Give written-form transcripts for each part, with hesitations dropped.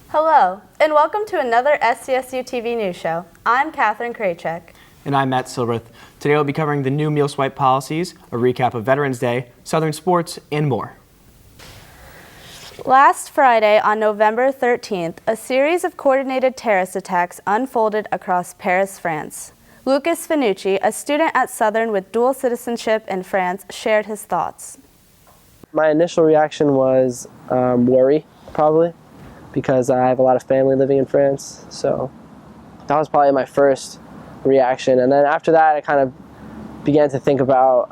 Hello, and welcome to another SCSUTV news show. I'm Katherine Krajcik. And I'm Matt Cilbrith. Today we'll be covering the new meal swipe policies, a recap of Veterans Day, Southern sports, and more. Last Friday, on November 13th, a series of coordinated terrorist attacks unfolded across Paris, France. Lucas Finucci, a student at Southern with dual citizenship in France, shared his thoughts. My initial reaction was worry, probably, because I have a lot of family living in France, so that was probably my first reaction. And then after that, I kind of began to think about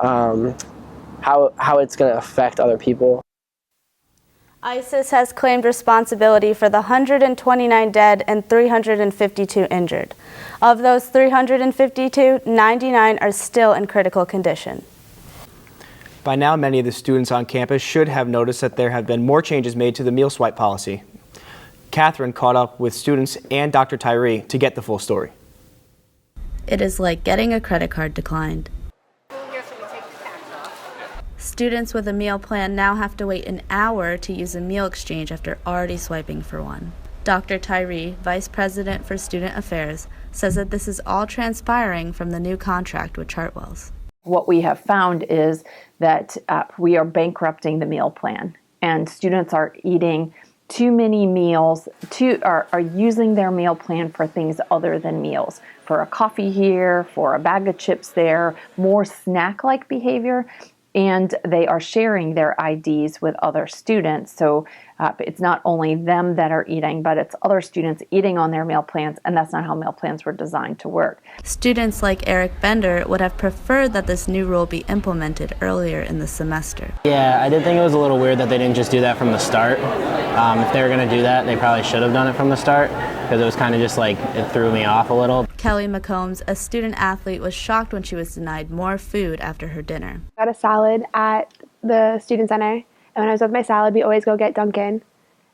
how it's going to affect other people. ISIS has claimed responsibility for the 129 dead and 352 injured. Of those 352, 99 are still in critical condition. By now, many of the students on campus should have noticed that there have been more changes made to the meal swipe policy. Katherine caught up with students and Dr. Tyree to get the full story. It is like getting a credit card declined. Students with a meal plan now have to wait an hour to use a meal exchange after already swiping for one. Dr. Tyree, Vice President for Student Affairs, says that this is all transpiring from the new contract with Chartwell's. What we have found is that we are bankrupting the meal plan, and students are eating too many meals, are using their meal plan for things other than meals, for a coffee here, for a bag of chips there, more snack-like behavior, and they are sharing their IDs with other students. So it's not only them that are eating, but it's other students eating on their meal plans, and that's not how meal plans were designed to work. Students like Eric Bender would have preferred that this new rule be implemented earlier in the semester. Yeah, I did think it was a little weird that they didn't just do that from the start. If they were going to do that, they probably should have done it from the start, because it was kind of just like, it threw me off a little. Kelly McCombs, a student athlete, was shocked when she was denied more food after her dinner. I got a salad at the student center, and when I was with my salad, we always go get Dunkin'.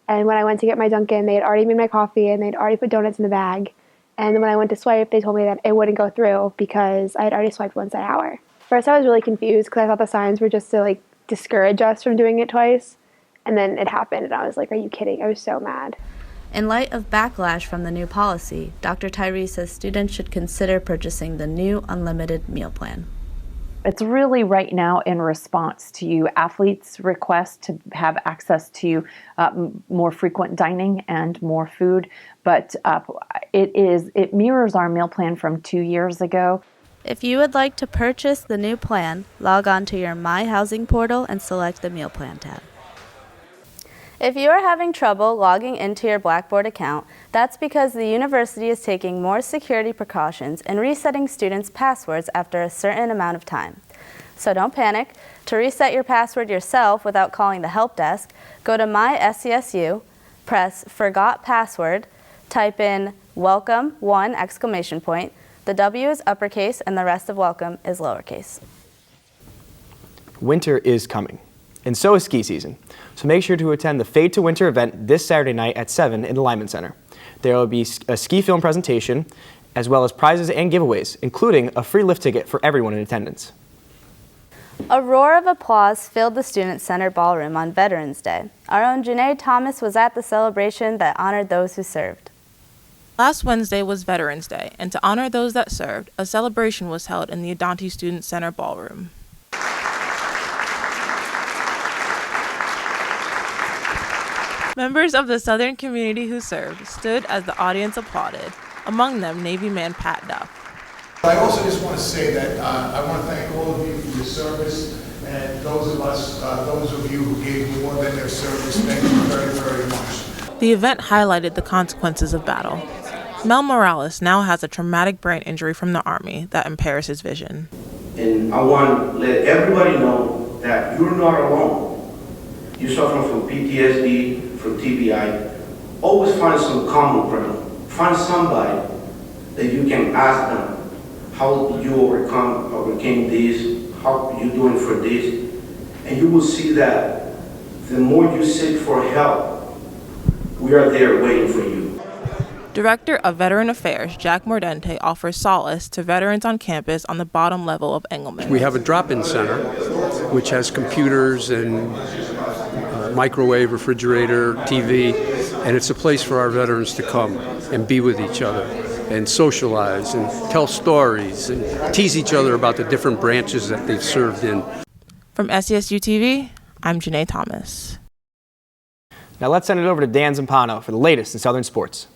And when I went to get my Dunkin', they had already made my coffee and they'd already put donuts in the bag. And then when I went to swipe, they told me that it wouldn't go through because I had already swiped once that hour. First, I was really confused because I thought the signs were just to discourage us from doing it twice. And then it happened, and I was like, are you kidding? I was so mad. In light of backlash from the new policy, Dr. Tyree says students should consider purchasing the new unlimited meal plan. It's really right now in response to athletes' request to have access to more frequent dining and more food, but it mirrors our meal plan from 2 years ago. If you would like to purchase the new plan, log on to your My Housing portal and select the Meal Plan tab. If you are having trouble logging into your Blackboard account, that's because the university is taking more security precautions and resetting students' passwords after a certain amount of time. So don't panic. To reset your password yourself without calling the help desk, go to My SCSU, press Forgot Password, type in welcome 1 exclamation point. The W is uppercase and the rest of welcome is lowercase. Winter is coming, and so is ski season. So make sure to attend the Fade to Winter event this Saturday night at 7 in the Lyman Center. There will be a ski film presentation, as well as prizes and giveaways, including a free lift ticket for everyone in attendance. A roar of applause filled the Student Center ballroom on Veterans Day. Our own Janae Thomas was at the celebration that honored those who served. Last Wednesday was Veterans Day, and to honor those that served, a celebration was held in the Adonti Student Center ballroom. Members of the Southern community who served stood as the audience applauded, among them Navy man Pat Duff. I also just want to say that I want to thank all of you for your service, and those of you who gave more than their service, thank you very, very much. The event highlighted the consequences of battle. Mel Morales now has a traumatic brain injury from the Army that impairs his vision. And I want to let everybody know that you're not alone. You suffer from PTSD, from TBI. Always find some common ground. Find somebody that you can ask them how you overcame this, how you doing for this, and you will see that the more you seek for help, we are there waiting for you. Director of Veteran Affairs, Jack Mordente, offers solace to veterans on campus on the bottom level of Engelman. We have a drop-in center, which has computers and microwave, refrigerator, TV, and it's a place for our veterans to come and be with each other and socialize and tell stories and tease each other about the different branches that they've served in. From SCSUTV, I'm Janae Thomas. Now let's send it over to Dan Zumpano for the latest in Southern sports.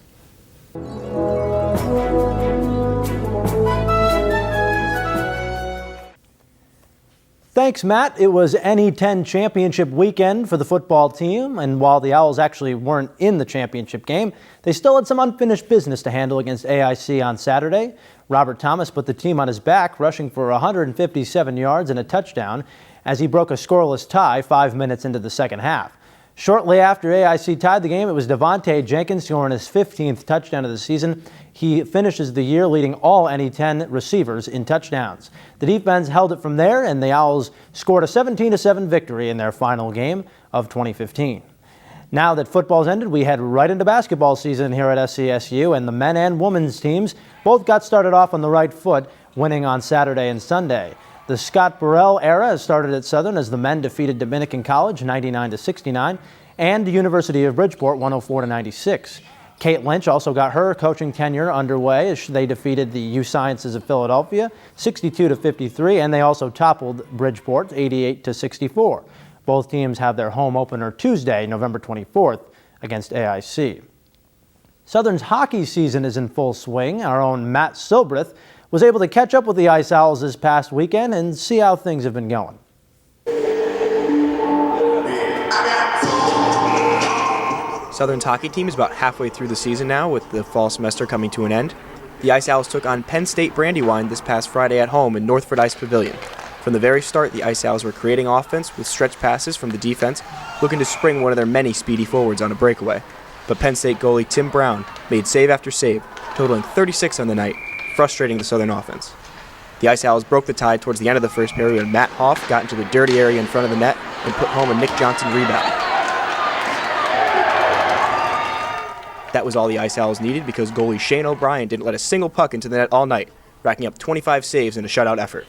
Thanks, Matt. It was NE10 championship weekend for the football team, and while the Owls actually weren't in the championship game, they still had some unfinished business to handle against AIC on Saturday. Robert Thomas put the team on his back, rushing for 157 yards and a touchdown as he broke a scoreless tie 5 minutes into the second half. Shortly after AIC tied the game, it was Devontae Jenkins scoring his 15th touchdown of the season. He finishes the year leading all NE10 receivers in touchdowns. The defense held it from there, and the Owls scored a 17-7 victory in their final game of 2015. Now that football's ended, we head right into basketball season here at SCSU, and the men and women's teams both got started off on the right foot, winning on Saturday and Sunday. The Scott Burrell era has started at Southern as the men defeated Dominican College 99-69 and the University of Bridgeport 104-96. Kate Lynch also got her coaching tenure underway as they defeated the U Sciences of Philadelphia 62-53, and they also toppled Bridgeport 88-64. Both teams have their home opener Tuesday, November 24th against AIC. Southern's hockey season is in full swing. Our own Matt Cilbrith was able to catch up with the Ice Owls this past weekend and see how things have been going. Southern's hockey team is about halfway through the season now, with the fall semester coming to an end. The Ice Owls took on Penn State Brandywine this past Friday at home in Northford Ice Pavilion. From the very start, the Ice Owls were creating offense with stretch passes from the defense, looking to spring one of their many speedy forwards on a breakaway. But Penn State goalie Tim Brown made save after save, totaling 36 on the night, frustrating the Southern offense. The Ice Owls broke the tie towards the end of the first period when Matt Hoff got into the dirty area in front of the net and put home a Nick Johnson rebound. That was all the Ice Owls needed because goalie Shane O'Brien didn't let a single puck into the net all night, racking up 25 saves in a shutout effort.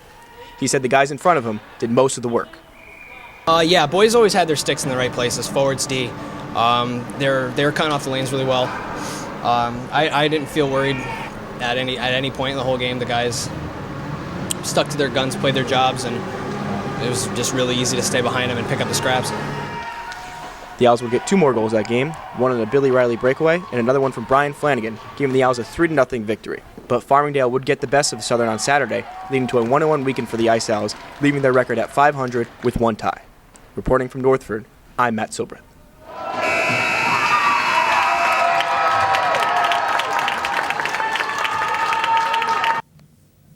He said the guys in front of him did most of the work. Yeah, boys always had their sticks in the right places, forwards, D. They're cutting off the lanes really well. I didn't feel worried at any point in the whole game. The guys stuck to their guns, played their jobs, and it was just really easy to stay behind them and pick up the scraps. The Owls would get 2 more goals that game, one on a Billy Riley breakaway and another one from Brian Flanagan, giving the Owls a 3-0 victory. But Farmingdale would get the best of the Southern on Saturday, leading to a 1-1 weekend for the Ice Owls, leaving their record at 500 with 1 tie. Reporting from Northford, I'm Matt Cilbrith.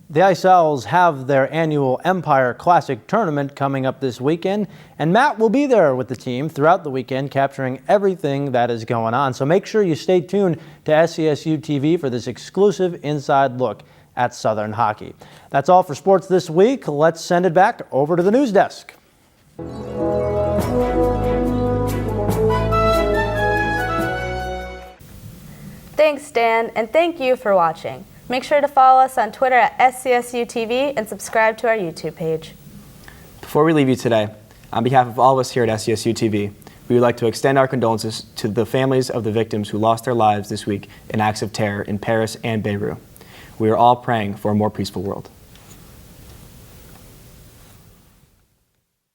The Ice Owls have their annual Empire Classic tournament coming up this weekend, and Matt will be there with the team throughout the weekend capturing everything that is going on. So make sure you stay tuned to SCSU TV for this exclusive inside look at Southern hockey. That's all for sports this week. Let's send it back over to the news desk. Thanks, Dan, and thank you for watching. Make sure to follow us on Twitter at SCSUTV and subscribe to our YouTube page. Before we leave you today, on behalf of all of us here at SCSUTV, we would like to extend our condolences to the families of the victims who lost their lives this week in acts of terror in Paris and Beirut. We are all praying for a more peaceful world.